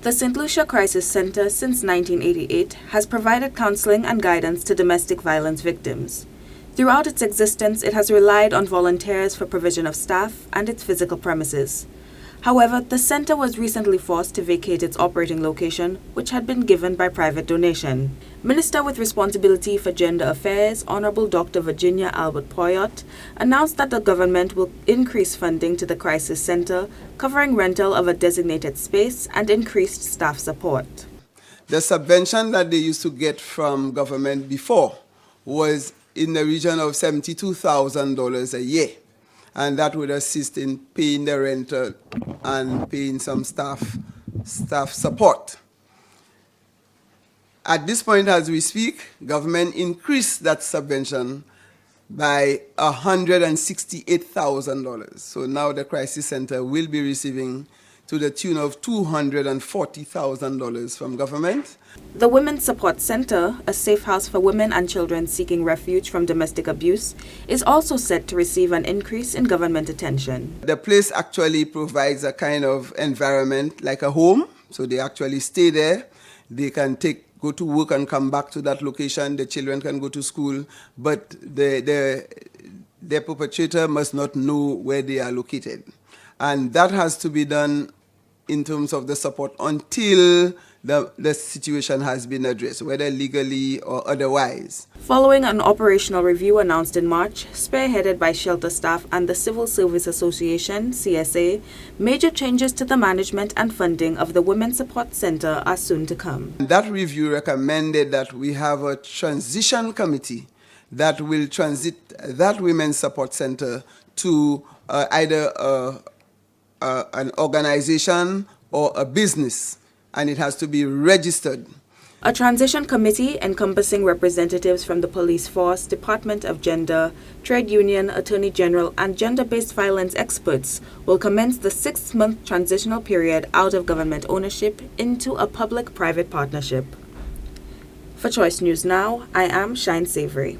The St. Lucia Crisis Centre since 1988 has provided counseling and guidance to domestic violence victims. Throughout its existence, it has relied on volunteers for provision of staff and its physical premises. However, the centre was recently forced to vacate its operating location, which had been given by private donation. Minister with Responsibility for Gender Affairs, Honourable Dr. Virginia Albert Poyot, announced that the government will increase funding to the Crisis Centre, covering rental of a designated space and increased staff support. The subvention that they used to get from government before was in the region of $72,000 a year. And that would assist in paying the rental and paying some staff support. At this point, as we speak, government increased that subvention by $168,000. So now the Crisis Centre will be receiving to the tune of $240,000 from government. The Women's Support Centre, a safe house for women and children seeking refuge from domestic abuse, is also set to receive an increase in government attention. The place actually provides a kind of environment like a home, so they actually stay there. They can go to work and come back to that location. The children can go to school, but the perpetrator must not know where they are located. And that has to be done in terms of the support until the situation has been addressed, whether legally or otherwise. Following an operational review announced in March, spearheaded by shelter staff and the Civil Service Association, CSA, major changes to the management and funding of the Women's Support Centre are soon to come. That review recommended that we have a transition committee that will transit that Women's Support Centre to either an organization or a business, and it has to be registered. A transition committee encompassing representatives from the police force, Department of Gender, Trade Union, Attorney General, and gender-based violence experts will commence the 6-month transitional period out of government ownership into a public-private partnership. For Choice News Now, I am Shyne Savory.